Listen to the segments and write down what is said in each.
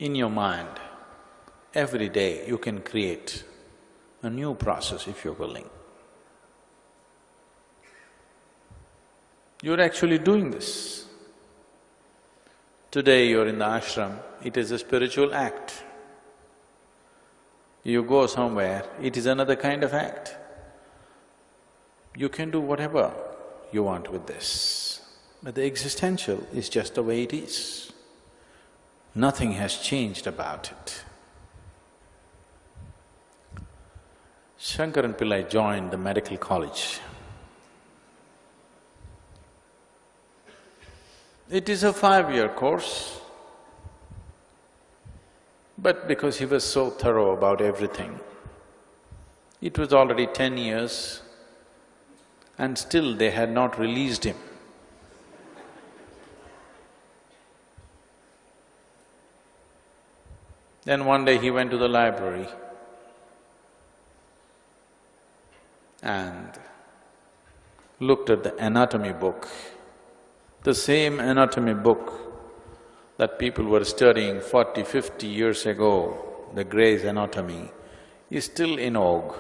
In your mind, every day you can create a new process if you're willing. You're actually doing this. Today you're in the ashram, it is a spiritual act. You go somewhere, it is another kind of act. You can do whatever you want with this, but the existential is just the way it is. Nothing has changed about it. Shankaran Pillai joined the medical college. It is a 5-year course, but because he was so thorough about everything, it was already 10 years and still they had not released him. Then one day he went to the library and looked at the anatomy book. The same anatomy book that people were studying 40, 50 years ago, the Gray's Anatomy, is still in vogue.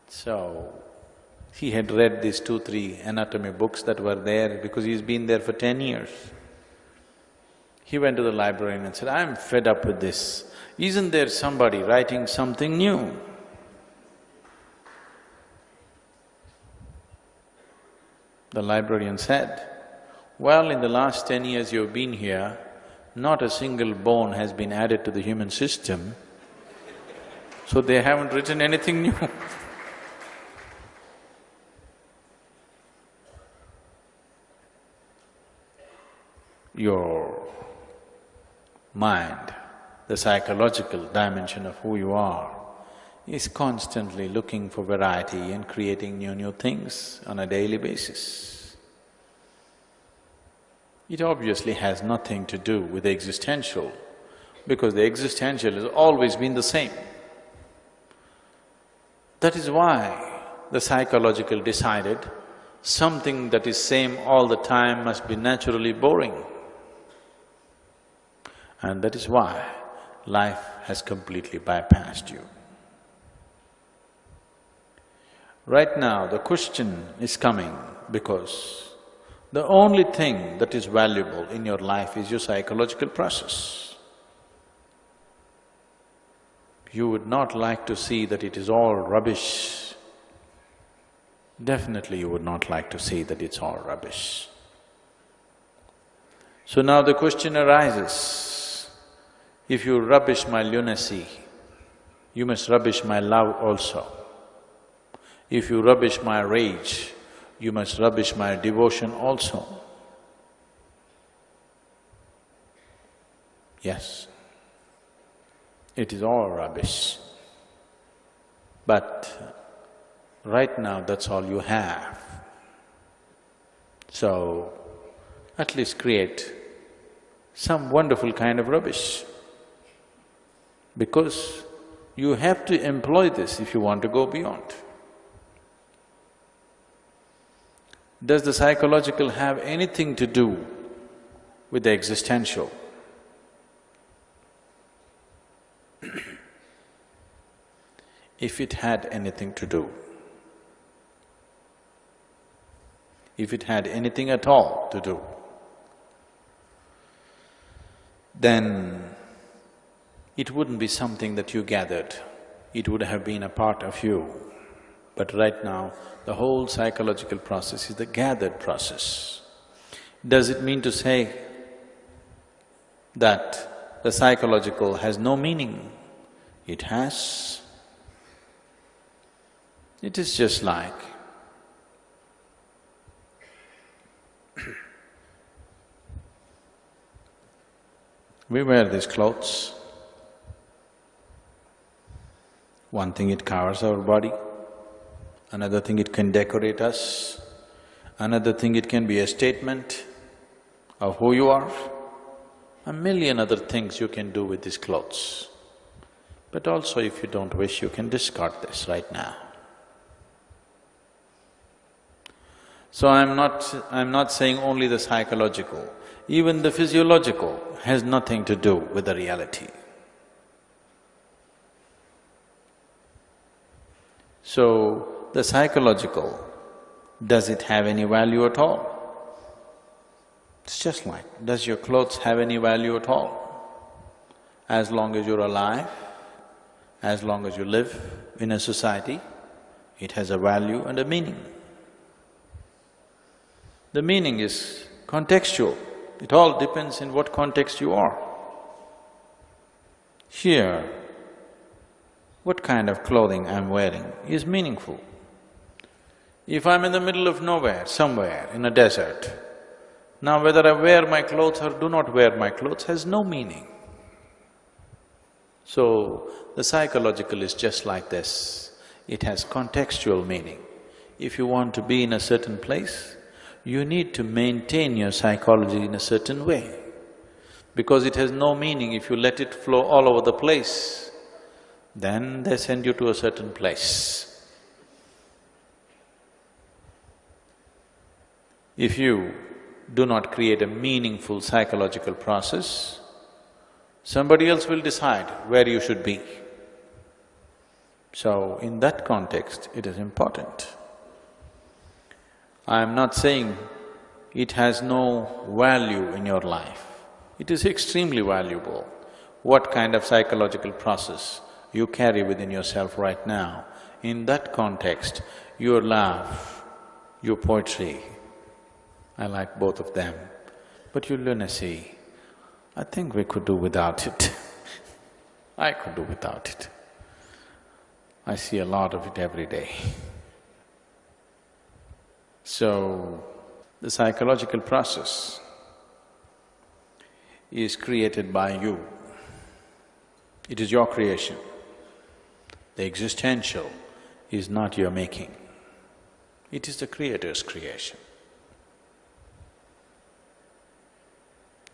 So, he had read these 2, 3 anatomy books that were there because he's been there for 10 years. He went to the librarian and said, "I'm fed up with this. Isn't there somebody writing something new?" The librarian said, "Well, in the last 10 years you've been here, not a single bone has been added to the human system, so they haven't written anything new." Your mind, the psychological dimension of who you are, is constantly looking for variety and creating new things on a daily basis. It obviously has nothing to do with the existential, because the existential has always been the same. That is why the psychological decided something that is same all the time must be naturally boring. And that is why life has completely bypassed you. Right now, the question is coming because the only thing that is valuable in your life is your psychological process. You would not like to see that it is all rubbish. Definitely you would not like to see that it's all rubbish. So now the question arises, if you rubbish my lunacy, you must rubbish my love also. If you rubbish my rage, you must rubbish my devotion also. Yes, it is all rubbish. But right now that's all you have. So, at least create some wonderful kind of rubbish, because you have to employ this if you want to go beyond. Does the psychological have anything to do with the existential? If it had anything to do, if it had anything at all to do, then it wouldn't be something that you gathered, it would have been a part of you. But right now, the whole psychological process is the gathered process. Does it mean to say that the psychological has no meaning? It has. It is just like we wear these clothes. One thing, it covers our body. Another thing, it can decorate us. Another thing, it can be a statement of who you are. A million other things you can do with these clothes. But also, if you don't wish, you can discard this right now. So I'm not saying only the psychological, even the physiological has nothing to do with the reality. So, the psychological, does it have any value at all? It's just like, does your clothes have any value at all? As long as you're alive, as long as you live in a society, it has a value and a meaning. The meaning is contextual, it all depends in what context you are. Here, what kind of clothing I'm wearing is meaningful. If I'm in the middle of nowhere, somewhere in a desert, now whether I wear my clothes or do not wear my clothes has no meaning. So, the psychological is just like this, it has contextual meaning. If you want to be in a certain place, you need to maintain your psychology in a certain way, because it has no meaning if you let it flow all over the place, then they send you to a certain place. If you do not create a meaningful psychological process, somebody else will decide where you should be. So, in that context, it is important. I am not saying it has no value in your life. It is extremely valuable. What kind of psychological process you carry within yourself right now, in that context, your love, your poetry, I like both of them, but your lunacy, I think we could do without it. I could do without it. I see a lot of it every day. So, the psychological process is created by you. It is your creation. The existential is not your making. It is the Creator's creation.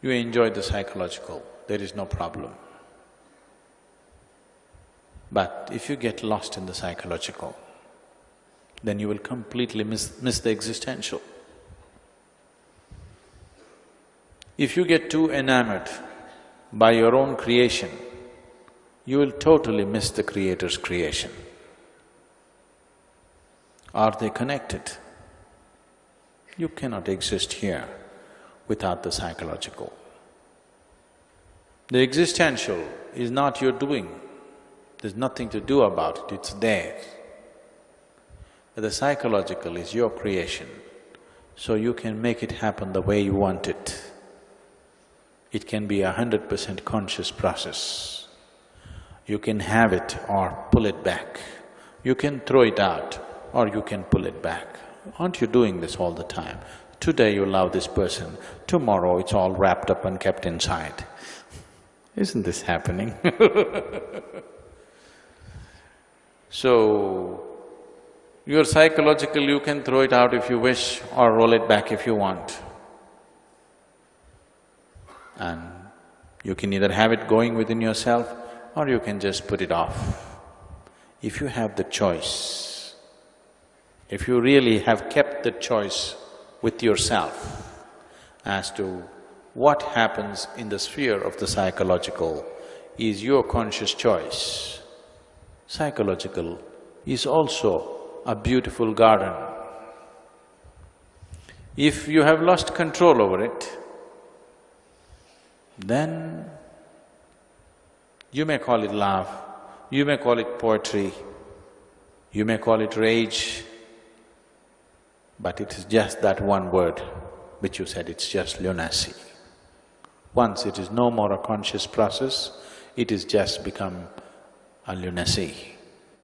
You enjoy the psychological, there is no problem. But if you get lost in the psychological, then you will completely miss the existential. If you get too enamored by your own creation, you will totally miss the Creator's creation. Are they connected? You cannot exist here without the psychological. The existential is not your doing, there's nothing to do about it, it's there. But the psychological is your creation, so you can make it happen the way you want it. It can be 100% conscious process. You can have it or pull it back. You can throw it out or you can pull it back. Aren't you doing this all the time? Today you love this person, tomorrow it's all wrapped up and kept inside. Isn't this happening? So, your psychological, you can throw it out if you wish or roll it back if you want. And you can either have it going within yourself or you can just put it off. If you have the choice, if you really have kept the choice with yourself as to what happens in the sphere of the psychological is your conscious choice. Psychological is also a beautiful garden. If you have lost control over it, then you may call it love, you may call it poetry, you may call it rage, but it is just that one word which you said, it's just lunacy. Once it is no more a conscious process, it is just become a lunacy.